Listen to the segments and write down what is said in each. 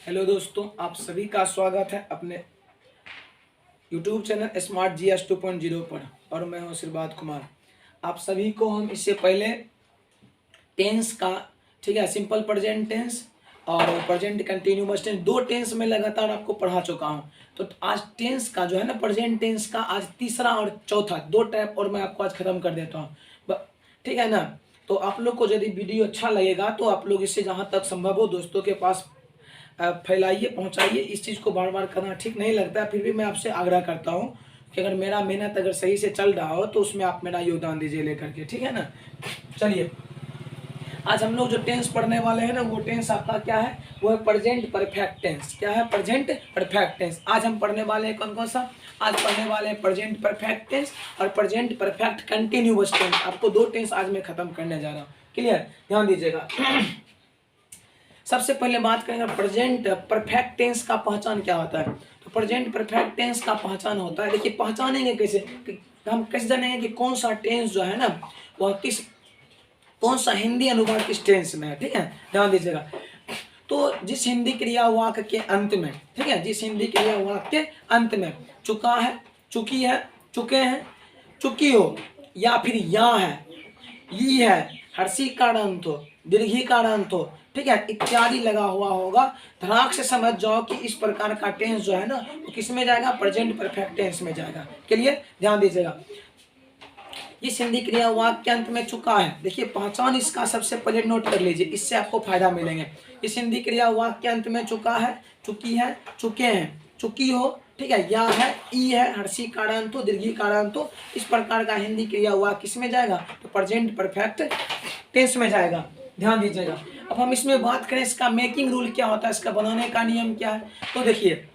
Hello दोस्तों, आप सभी का स्वागत है अपने YouTube चैनल स्मार्ट GS 2.0 पर। और मैं हूं आशीर्वाद कुमार। आप सभी को हम इससे पहले टेंस का, ठीक है, सिंपल प्रेजेंट टेंस और प्रेजेंट कंटिन्यूअस टेंस, दो टेंस में लगातार आपको पढ़ा चुका हूं। तो आज टेंस का जो है ना, प्रेजेंट टेंस का आज तीसरा और चौथा दो टाइप और मैं आपको आज खत्म कर देता हूँ, ठीक है ना। तो आप लोग को यदि वीडियो अच्छा लगेगा तो आप लोग इसे जहाँ तक संभव हो दोस्तों के पास फैलाइए, पहुंचाइए। इस चीज़ को बार बार करना ठीक नहीं लगता, फिर भी मैं आपसे आग्रह करता हूं कि अगर मेरा मेहनत अगर सही से चल रहा हो तो उसमें आप मेरा योगदान दीजिए लेकर के, ठीक है ना। चलिए, आज हम लोग जो टेंस पढ़ने वाले हैं ना, वो टेंस आपका क्या है, वो है प्रेजेंट परफेक्ट टेंस। क्या है? Present perfect tense. आज हम पढ़ने वाले हैं कौन कौन सा? आज पढ़ने वाले हैं प्रेजेंट परफेक्ट टेंस और प्रेजेंट परफेक्ट कंटिन्यूअस टेंस। आपको दो टेंस आज मैं खत्म करने जा रहा हूँ। क्लियर? ध्यान दीजिएगा। सबसे पहले बात करेंगे प्रेजेंट परफेक्ट टेंस का पहचान क्या होता है। तो प्रेजेंट परफेक्ट टेंस का पहचान होता है, देखिए पहचानेंगे कैसे, हम कैसे जानेंगे कि कौन सा टेंस जो है ना, वह कौन सा हिंदी अनुवाद किस टेंस में है। ठीक है, ध्यान दीजिएगा। तो जिस हिंदी क्रिया वाक्य के अंत में, ठीक है, जिस हिंदी क्रिया वाक्य के अंत में चुका है, चुकी है, चुके हैं, चुकी हो, या फिर या है, ई है, हर्षी का अंत हो, दीर्घी का अंत हो, ठीक है, इत्यादि लगा हुआ होगा, धड़ाक से समझ जाओ कि इस प्रकार का टेंस जो है ना, वो किस में जाएगा? प्रेजेंट परफेक्ट टेंस में जाएगा। क्लियर? ध्यान दीजिएगा। इस हिंदी क्रिया वाक्य के अंत में चुका है, देखिए पहचान इसका सबसे पहले नोट कर लीजिए, इससे आपको फायदा मिलेंगे। इस हिंदी क्रिया वाक्य के अंत में चुका है, चुकी है, चुके हैं, चुकी हो, ठीक है, या है, ई है, हर्षी कारांत हो, दीर्घी कारांत हो, इस प्रकार का हिंदी क्रिया वाक्य किस में जाएगा? तो प्रेजेंट परफेक्ट टेंस में जाएगा। ध्यान दीजिएगा। अब हम इसमें बात करें इसका मेकिंग रूल क्या होता है, इसका बनाने का नियम क्या है। तो देखिए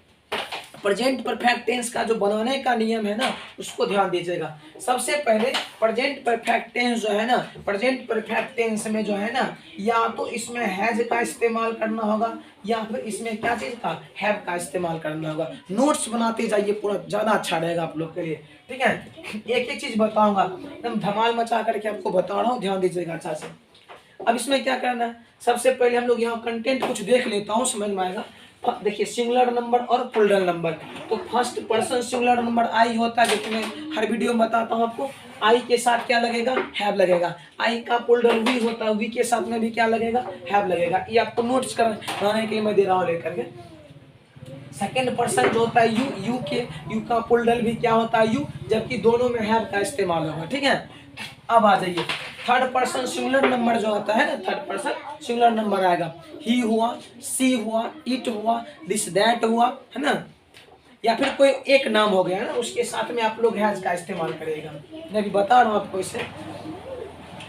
प्रेजेंट परफेक्ट टेंस का जो बनाने का नियम है ना, उसको ध्यान दीजिएगा। सबसे पहले प्रेजेंट परफेक्ट टेंस जो है ना, प्रेजेंट परफेक्ट टेंस में जो है ना, या तो इसमें हैज का इस्तेमाल करना होगा, या फिर इसमें क्या चीज का? हैव का इस्तेमाल करना होगा। नोट्स बनाते जाइए, पूरा ज्यादा अच्छा रहेगा आप लोग के लिए, ठीक है। एक एक चीज बताऊंगा, एकदम धमाल मचा करके आपको बता रहा हूँ, ध्यान दीजिएगा अच्छा से। अब इसमें क्या करना है, सबसे पहले हम लोग यहाँ कंटेंट कुछ देख लेता हूँ, समझ में आएगा। देखिए सिंगुलर नंबर और प्लूरल नंबर। तो फर्स्ट पर्सन सिंगुलर नंबर आई होता है, जो कि मैं हर वीडियो में बताता हूँ आपको। आई के साथ क्या लगेगा? हैव लगेगा। आई का प्लूरल वी होता है, वी के साथ में भी क्या लगेगा? हैव लगेगा। ये आपको नोट्स कराने के लिए मैं दे रहा हूँ लेकर के। सेकेंड पर्सन जो होता है यू, यू का प्लूरल भी क्या होता है? यू, जबकि दोनों में हैव का इस्तेमाल होगा, ठीक है। अब आ जाइए थर्ड पर्सन सिंगुलर नंबर जो होता है ना, थर्ड पर्सन सिंगुलर नंबर आएगा। ही हुआ, सी हुआ, इट हुआ, दिस दैट हुआ, है ना, या फिर कोई एक नाम हो गया ना, उसके साथ में आप लोग हैज का इस्तेमाल करेगा। मैं भी बता रहा हूँ आपको इसे।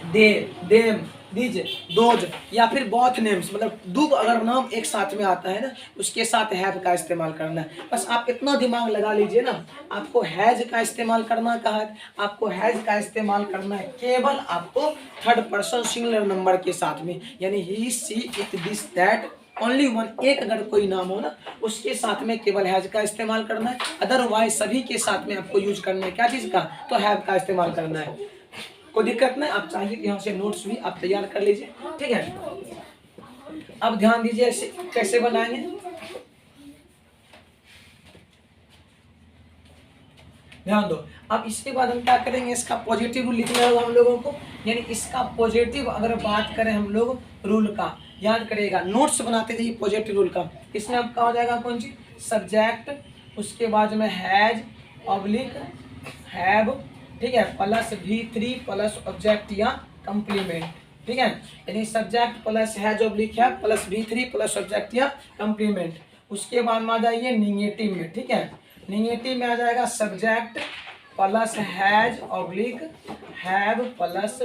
दे, देम, दीज, दोज, या फिर बोथ नेम्स, मतलब दो अगर नाम एक साथ में आता है ना, उसके साथ हैव का इस्तेमाल करना है। बस आप इतना दिमाग लगा लीजिए ना, आपको हैज का इस्तेमाल करना कहा है, आपको हैज का इस्तेमाल करना है केवल आपको थर्ड पर्सन सिंगुलर नंबर के साथ में, यानी he, she, it, this, that, only one, एक अगर कोई नाम हो ना, उसके साथ में केवल हैज का इस्तेमाल करना है। अदरवाइज सभी के साथ में आपको यूज करना है क्या चीज का? तो हैव का इस्तेमाल करना है। कोई दिक्कत नहीं, आप चाहिए तो यहाँ से नोट्स भी आप तैयार कर लीजिए, ठीक है। अब ध्यान दीजिए कैसे बनाएंगे। ध्यान दो। अब इसके बाद हम क्या करेंगे, इसका पॉजिटिव रूल लिखना होगा हम लोगों को, यानी इसका पॉजिटिव अगर बात करें हम लोग रूल का, याद करिएगा, नोट्स बनाते थे पॉजिटिव रूल का। इसमें अब क्या हो जाएगा? कौन सी? सब्जेक्ट, उसके बाद में हैज ऑब्लिक हैव, ठीक है, प्लस V3 प्लस ऑब्जेक्ट या कंप्लीमेंट, ठीक है, यानी सब्जेक्ट प्लस हैज ऑब्लिक है प्लस V3 प्लस ऑब्जेक्ट या कंप्लीमेंट। उसके बाद में आ जाइए निगेटिव में, ठीक है, निगेटिव में आ जाएगा subject plus has oblique have plus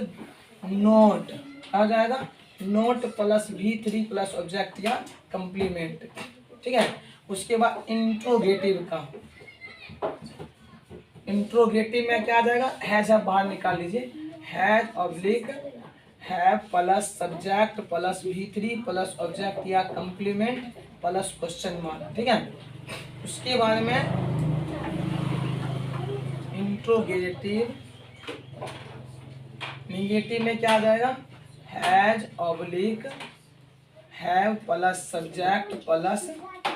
not, आ जाएगा not plus V3 plus object या कंप्लीमेंट, ठीक है। उसके बाद इंट्रोगेटिव का, इंट्रोगेटिव में क्या आ जाएगा? हैज, आप बाहर निकाल लीजिए, has oblique have plus subject plus V3 plus object या कंप्लीमेंट प्लस क्वेश्चन मार्क, ठीक है। उसके बाद में इंट्रोगेटिव, निगेटिव में क्या आ जाएगा? Has oblique have plus subject plus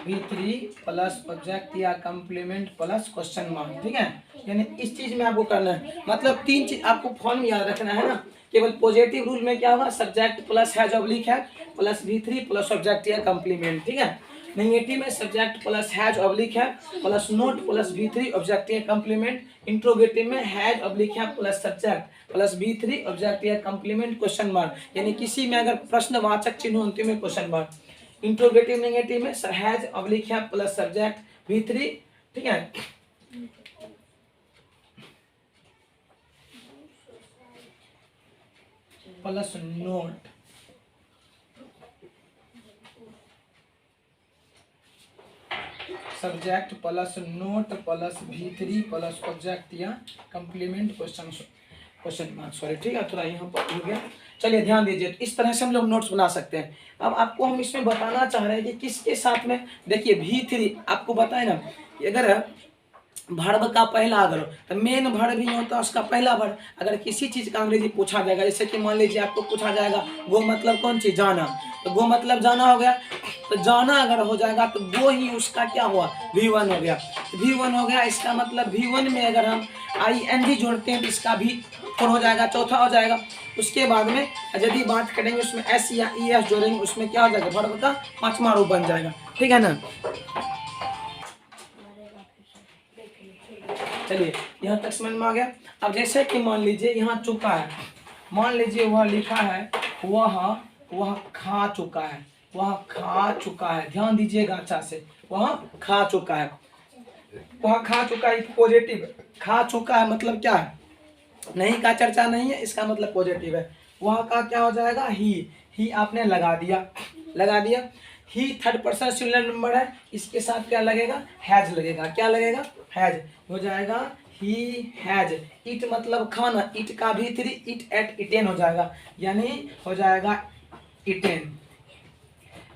V3 plus object या कम्प्लीमेंट प्लस क्वेश्चन मार्क, ठीक है। यानी इस चीज में आपको करना है, मतलब 3 चीज आपको फॉर्म याद रखना है ना। केवल पॉजिटिव रूल में क्या होगा, सब्जेक्ट प्लस हैज ऑब्लिक है प्लस V3 प्लस ऑब्जेक्ट या कम्प्लीमेंट, ठीक है। नेगेटिव में सब्जेक्ट प्लस हैज ऑब्लिक है plus note plus V3 object या कम्प्लीमेंट। इंट्रोगेटिव में हैज ऑब्लिक है plus subject plus V3 object या कम्प्लीमेंट क्वेश्चन मार्क, यानी किसी में अगर प्रश्नवाचक चिन्ह अंतिम में क्वेश्चन मार्क। इंट्रोगेटिव नेगेटिव में हैज ऑब्लिक है प्लस सब्जेक्ट V3, ठीक है। Plus note subject plus note plus V3 plus object या कम्प्लीमेंट क्वेश्चन मार्क, सॉरी, ठीक है, थोड़ा यहाँ पर हो गया। चलिए ध्यान दीजिए, इस तरह से हम लोग नोट्स बना सकते हैं। अब आपको हम इसमें बताना चाह रहे हैं कि किसके साथ में, देखिए V3 आपको बताए ना, अगर वर्ब का पहला अगर तो मेन वर्ब ही होता है उसका पहला वर्ब। अगर किसी चीज का अंग्रेजी पूछा जाएगा, जैसे कि मान लीजिए आपको पूछा जाएगा गो मतलब कौन चीज, जाना, तो गो मतलब जाना हो गया, तो जाना अगर हो जाएगा तो वो ही उसका क्या हुआ, V1 हो गया। V1 हो गया, इसका मतलब V1 में अगर हम ING जोड़ते हैं तो इसका V4 हो जाएगा, चौथा हो जाएगा। उसके बाद में यदि बात करेंगे उसमें S या ES जोड़ेंगे, उसमें क्या हो जाएगा, वर्ब का 5वां रूप बन जाएगा, ठीक है ना। चलिए यहाँ तक समझ में आ गया। अब जैसे कि मान लीजिए यहाँ चुका है, मान लीजिए वह लिखा है वह खा चुका है, वह खा चुका है, ध्यान दीजिएगा अच्छा से, वह खा चुका है, वह खा चुका है, पॉजिटिव। खा चुका है मतलब क्या है, नहीं का चर्चा नहीं है, इसका मतलब पॉजिटिव है। वह का क्या हो जाएगा, ही आपने लगा दिया। ही थर्ड पर्सन सिंगुलर नंबर है, इसके साथ क्या लगेगा, हैज लगेगा, क्या लगेगा, हैज हो जाएगा। ही हैज, इट मतलब खाना, इट का V3 इट एट इटेन हो जाएगा, यानी हो जाएगा इटेन।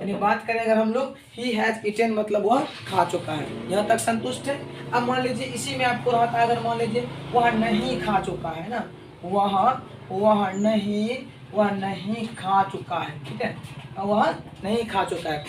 यानी बात करें अगर हम लोग, ही हैज इटेन मतलब वह खा चुका है। यहाँ तक संतुष्ट है। अब मान लीजिए इसी में आपको रहा था, अगर मान लीजिए वह नहीं खा चुका है ना, वह नहीं खा चुका है, ठीक है, वह नहीं खा चुका है,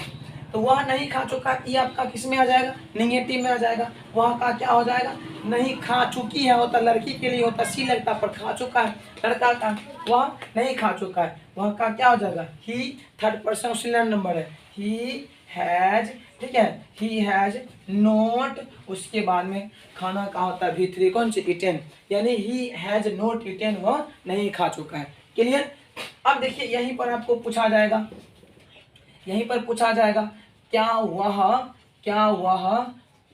तो वह नहीं खा चुका है, ये आपका किस में आ जाएगा, निगेटिव में आ जाएगा। वह का क्या हो जाएगा, नहीं खा चुकी है होता, लड़की के लिए होता सी लगता, पर खा चुका है लड़का का, वह नहीं खा चुका है, वह का क्या हो जाएगा, ही थर्ड पर्सन सिंगुलर नंबर है, ही हैज, ठीक है, ही हैज नोट, उसके बाद में खाना का होता है V3 कौन सी, इटेन, यानी ही हैज नोट इटेन, वह नहीं खा चुका है। क्लियर। अब देखिए यहीं पर आपको पूछा जाएगा, यहीं पर पूछा जाएगा क्या वह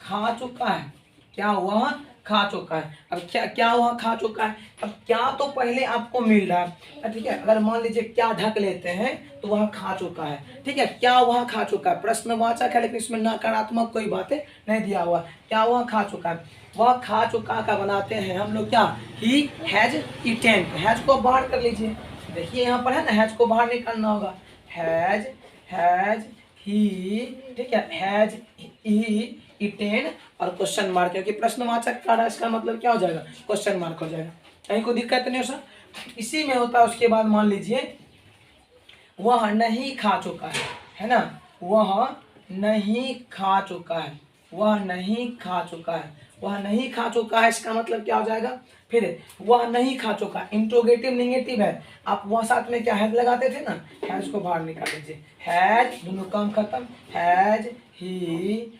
खा चुका है, क्या वह खा चुका है। अब क्या वह खा चुका है, अब क्या तो पहले आपको मिल रहा है, ठीक है। अगर मान लीजिए क्या ढक लेते हैं तो वह खा चुका है, ठीक है, क्या वह खा चुका है, प्रश्नवाचक है लेकिन इसमें नकारात्मक कोई बातें नहीं दिया हुआ, क्या वह खा चुका है। वह खा चुका का बनाते हैं हम लोग क्या, ही हैज इटेन, हैज को बाहर कर लीजिए, देखिए यहाँ पर है ना, हैज को बाहर निकालना होगा, हैज ही, ठीक है, हैज ही इटेन और क्वेश्चन मार्क, क्योंकि प्रश्नवाचक का इसका मतलब क्या हो जाएगा, क्वेश्चन मार्क हो जाएगा, कहीं कोई दिक्कत नहीं हो सर, इसी में होता है। उसके बाद मान लीजिए वह नहीं खा चुका है ना, वह नहीं खा चुका है, वह नहीं खा चुका है, वह नहीं खा चुका है, इसका मतलब क्या हो जाएगा, फिर वह नहीं खा चुका, इंट्रोगेटिव नेगेटिव है, आप वह साथ में क्या हैज लगाते थे ना, हैज को बाहर निकाल लीजिए, हैज दोनों काम खत्म, has he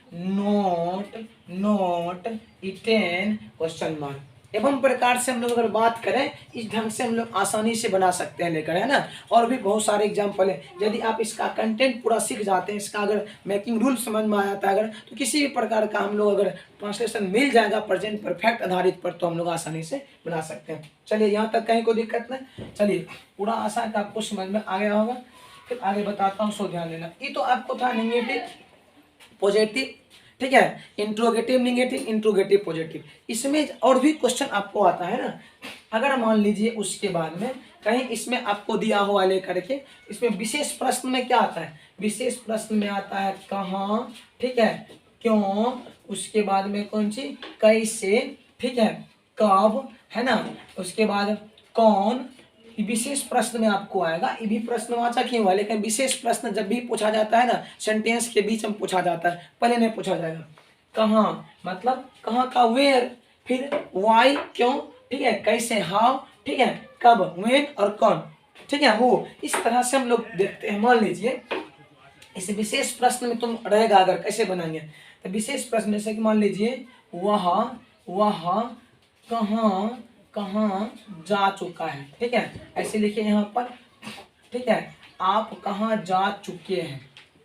note eaten question mark. एवं प्रकार से हम लोग अगर बात करें, इस ढंग से हम लोग आसानी से बना सकते हैं लेकर, है ना। और भी बहुत सारे एग्जाम्पल है, यदि आप इसका कंटेंट पूरा सीख जाते हैं, इसका अगर मेकिंग रूल समझ में आ जाता है अगर, तो किसी भी प्रकार का हम लोग अगर ट्रांसलेशन मिल जाएगा प्रेजेंट परफेक्ट आधारित पर, तो हम लोग आसानी से बना सकते हैं। चलिए यहाँ तक कहीं कोई दिक्कत नहीं। चलिए पूरा आसान का आपको समझ में आ गया होगा, फिर आगे बताता हूँ, सो ध्यान देना। ये तो आपको था नेगेटिव पॉजिटिव, ठीक है, इंट्रोगेटिव नेगेटिव इंट्रोगेटिव पॉजिटिव। इसमें और भी क्वेश्चन आपको आता है ना, अगर मान लीजिए उसके बाद में कहीं इसमें आपको दिया हुआ लेकर के, इसमें विशेष प्रश्न में क्या आता है, विशेष प्रश्न में आता है कहाँ, ठीक है, क्यों, उसके बाद में कौन सी, कैसे, ठीक है, कब, है ना, उसके बाद कौन, ये विशेष प्रश्न में आपको आएगा। ये भी प्रश्नवाचक ही हुआ, लेकिन विशेष प्रश्न जब भी पूछा जाता है ना, सेंटेंस के बीच में पूछा जाता है, पहले नहीं पूछा जाएगा। कहाँ मतलब कहाँ का वेयर, फिर वाई क्यों, ठीक है, कैसे हाउ, ठीक है, कब व्हेन और कौन, ठीक है, वो इस तरह से हम लोग देखते हैं। मान लीजिए इस विशेष प्रश्न में तुम रहेगा अगर कैसे बनाएंगे, तो विशेष प्रश्न जैसे कि मान लीजिए वह कहाँ कहाँ जा चुका है, ठीक है, ऐसे लिखिए यहाँ पर, ठीक है, आप कहाँ जा चुके हैं,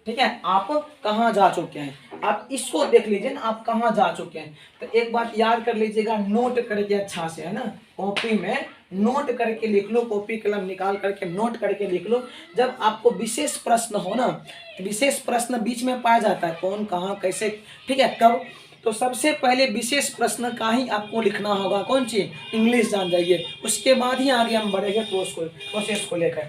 ठीक है, आप कहाँ जा चुके हैं। आप इसको देख लीजिए ना, आप कहाँ जा चुके हैं। तो एक बात याद कर लीजिएगा, नोट करके अच्छा से, है ना, कॉपी में नोट करके लिख लो, कॉपी कलम निकाल करके नोट करके लिख लो। जब आपको विशेष प्रश्न हो ना, तो विशेष प्रश्न बीच में पाया जाता है, कौन कहाँ कैसे, ठीक है, कब, तो सबसे पहले विशेष प्रश्न का ही आपको लिखना होगा। कौन चीज, इंग्लिश जान जाइए, उसके बाद ही आगे हम बढ़ेंगे प्रोसेस को लेकर।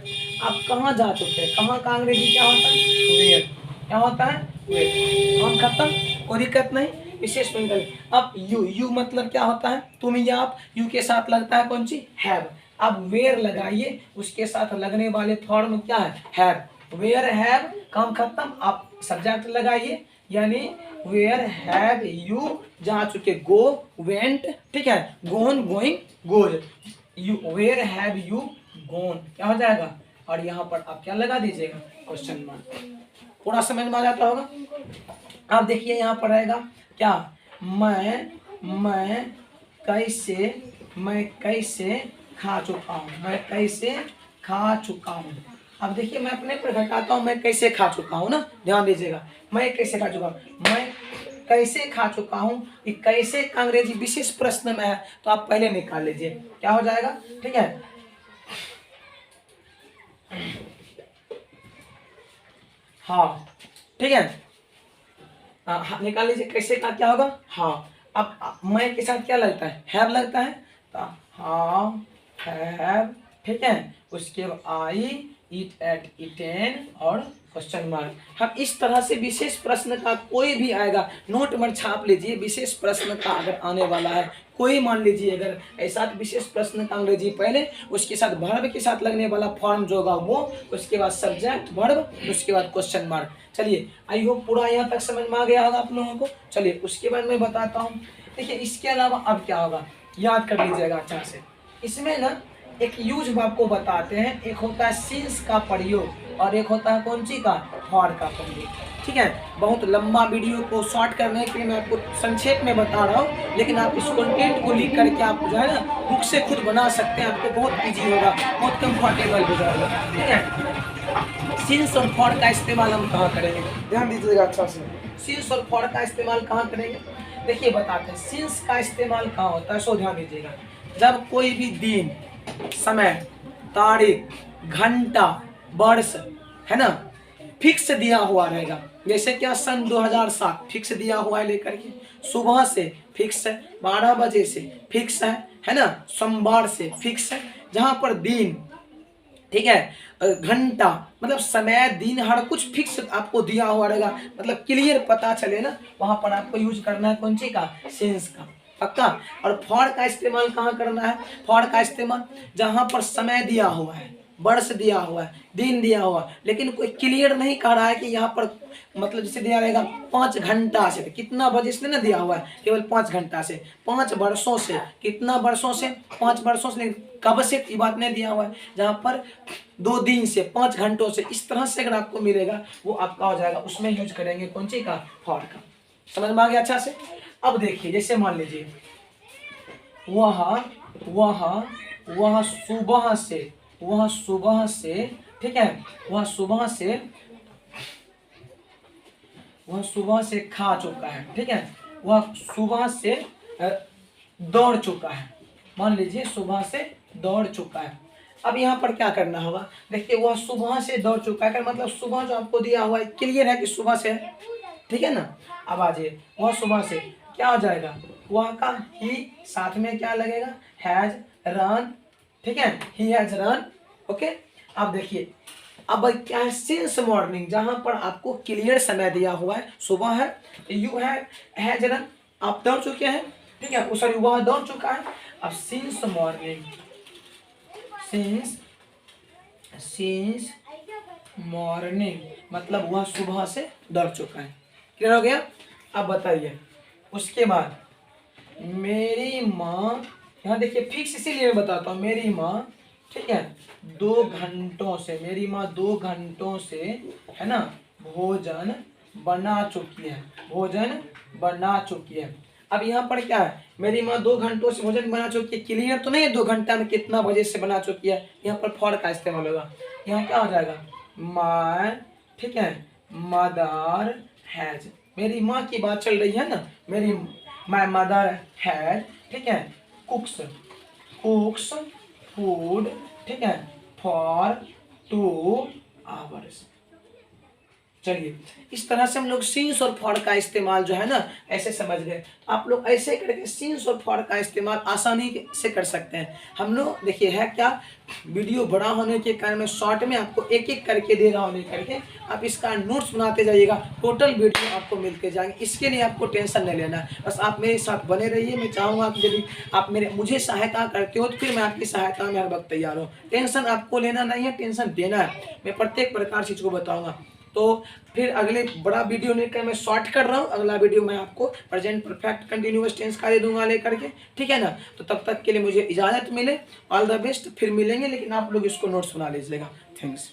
आप कहाँ जा चुके हैं, कहाँ का अंग्रेजी क्या होता है, वेयर, क्या होता है, वेयर, हम खत्म, कोई दिक्कत नहीं, विशेष प्रश्न। अब यू मतलब क्या होता है, तुम या आप, यू के साथ लगता है कौन सी, हैव। अब वेयर लगाइए, उसके साथ लगने वाले फॉर्म क्या है, हैव, वेयर हैव, काम खत्म। आप सब्जेक्ट लगाइए, यानी वेयर हैव यू जा चुके, गो वेंट, ठीक है, gone going goes, you where have you gone, क्या हो जाएगा, और यहाँ पर आप क्या लगा दीजिएगा, क्वेश्चन मार्क। पूरा समझ में आ जाता होगा। अब देखिए यहाँ पर रहेगा क्या, मैं कैसे खा चुका हूँ, मैं कैसे खा चुका हूँ। अब देखिए मैं अपने पर घटाता हूँ, मैं कैसे खा चुका हूँ ना, ध्यान दीजिएगा, मैं कैसे खा चुका हूँ, मैं कैसे खा चुका हूँ। ये कैसे का अंग्रेजी विशेष प्रश्न में है, तो आप पहले निकाल लीजिए, क्या हो जाएगा, ठीक है, हाँ, ठीक है, हाँ, निकाल लीजिए, कैसे का क्या होगा, हाँ। अब मैं के साथ क्या लगता है, हैव लगता है, तो हाँ हैव, ठीक है, उसके बाद आई ईट एट ईटेन और क्वेश्चन मार्क। हम इस तरह से विशेष प्रश्न का कोई भी आएगा, नोट में छाप लीजिए, विशेष प्रश्न का अगर आने वाला है कोई, मान लीजिए अगर ऐसा विशेष प्रश्न का अंग्रेजी पहले, उसके साथ वर्ब के साथ लगने वाला फॉर्म जो होगा वो, उसके बाद सब्जेक्ट वर्ब, उसके बाद क्वेश्चन मार्क। चलिए आई होप पूरा यहाँ तक समझ में आ गया होगा आप लोगों को। चलिए उसके बाद मैं बताता हूँ। देखिए इसके अलावा अब क्या होगा, याद कर लीजिएगा अच्छा से। इसमें ना एक यूज आपको बताते हैं, एक होता है सिंस का प्रयोग और एक होता है कौन सी का, फॉर का प्रयोग, ठीक है। बहुत लंबा वीडियो को शॉर्ट करने के लिए मैं आपको संक्षेप में बता रहा हूँ, लेकिन आप इस कंटेंट को लिख करके आप जो है ना बुक से खुद बना सकते हैं, आपको बहुत ईजी होगा, बहुत कंफर्टेबल हो जाएगा, ठीक है। सिंस और फॉर का इस्तेमाल हम कहाँ करेंगे, ध्यान दीजिएगा अच्छा से। सिंस और फॉर का इस्तेमाल कहाँ करेंगे, देखिए बताते हैं। सिंस का इस्तेमाल कहाँ होता है, सो ध्यान दीजिएगा। जब कोई भी दिन, समय, तारीख, घंटा, वर्ष, है ना, फिक्स दिया हुआ रहेगा, जैसे क्या सन 2007 फिक्स दिया हुआ है लेकर के, सुबह से फिक्स है, 12 बजे से फिक्स है ना, सोमवार से फिक्स है। जहां पर दिन, ठीक है, घंटा मतलब समय, दिन, हर कुछ फिक्स आपको दिया हुआ रहेगा, मतलब क्लियर पता चले ना, वहां पर आपको यूज करना है कौन सी का, सेंस का, पक्का। और फॉर का इस्तेमाल कहाँ करना है, फॉर का इस्तेमाल जहां पर समय दिया हुआ है, वर्ष दिया हुआ है, दिन दिया हुआ है, लेकिन कोई क्लियर नहीं कह रहा है कि यहाँ पर मतलब जैसे दिया रहेगा 5 घंटा से, कितना बजे से ना दिया हुआ है, केवल 5 घंटा से, 5 वर्षों से, कितना वर्षों से, 5 वर्षों से, कब से ये बात नहीं दिया हुआ है। जहाँ पर 2 दिन से, 5 घंटों से, इस तरह से अगर आपको मिलेगा वो आपका हो जाएगा, उसमें यूज करेंगे कौन सी का, फॉर का। समझ में आ गया अच्छा से। अब देखिए जैसे मान लीजिए वह सुबह से, ठीक है, वह सुबह से खा चुका है, ठीक है, वह सुबह से दौड़ चुका है, मान लीजिए सुबह से दौड़ चुका है। अब यहाँ पर क्या करना होगा, देखिए वह सुबह से दौड़ चुका है, मतलब सुबह जो आपको दिया हुआ है क्लियर है कि सुबह से है, ठीक है ना। अब आ जाइए, वह सुबह से क्या हो जाएगा, वह का ही साथ में क्या लगेगा, हैज रन, ठीक है, ही हैज रन, ओके। अब देखिए अब क्या है, सिंस मॉर्निंग, जहां पर आपको क्लियर समय दिया हुआ है, सुबह है, यू हैज रन, आप दौड़ चुके हैं, ठीक है, सॉरी वह दौड़ चुका है। अब सिंस सिंस मॉर्निंग, मतलब वह सुबह से डर चुका है। क्लियर हो गया? अब बताइए, उसके बाद मेरी माँ, यहाँ देखिए फिक्स इसीलिए मैं बताता हूँ, मेरी माँ, ठीक है, 2 घंटों से, मेरी माँ 2 घंटों से, है ना, भोजन बना चुकी है, भोजन बना चुकी है। अब यहाँ पर क्या है, मेरी माँ 2 घंटों से भोजन बना चुकी है, क्लियर तो नहीं है 2 घंटा में कितना बजे से बना चुकी है। यहाँ पर फॉर का इस्तेमाल होगा। यहाँ क्या हो जाएगा, माय, ठीक है, मदर हैज, मेरी माँ की बात चल रही है ना, मेरी माय मदर हैज, ठीक है, कुक्स, कुक्स फूड, ठीक है, फॉर 2 आवर्स। चलिए, इस तरह से हम लोग सीन्स और फॉर का इस्तेमाल जो है ना ऐसे समझ गए। आप लोग ऐसे करके सीन्स और फॉर का इस्तेमाल आसानी से कर सकते हैं। हम लोग देखिए है क्या, वीडियो बड़ा होने के कारण मैं शॉर्ट में आपको एक एक करके दे रहा हूँ, करके आप इसका नोट्स बनाते जाइएगा, टोटल वीडियो आपको मिलते जाएंगे। इसके लिए आपको टेंशन नहीं लेना है, बस आप मेरे साथ बने रहिए। मैं चाहूँगा कि यदि आप मुझे सहायता करते हो तो फिर मैं आपकी सहायता में हर वक्त तैयार हूँ। टेंशन आपको लेना नहीं है, टेंशन देना है। मैं प्रत्येक प्रकार चीज़ को बताऊँगा। तो फिर अगले बड़ा वीडियो लेकर मैं शॉर्ट कर रहा हूँ, अगला वीडियो मैं आपको प्रेजेंट परफेक्ट कंटिन्यूअस टेंस का दे दूंगा लेकर के, ठीक है ना। तो तब तक के लिए मुझे इजाज़त मिले, ऑल द बेस्ट, फिर मिलेंगे, लेकिन आप लोग इसको नोट्स बना लीजिएगा। थैंक्स।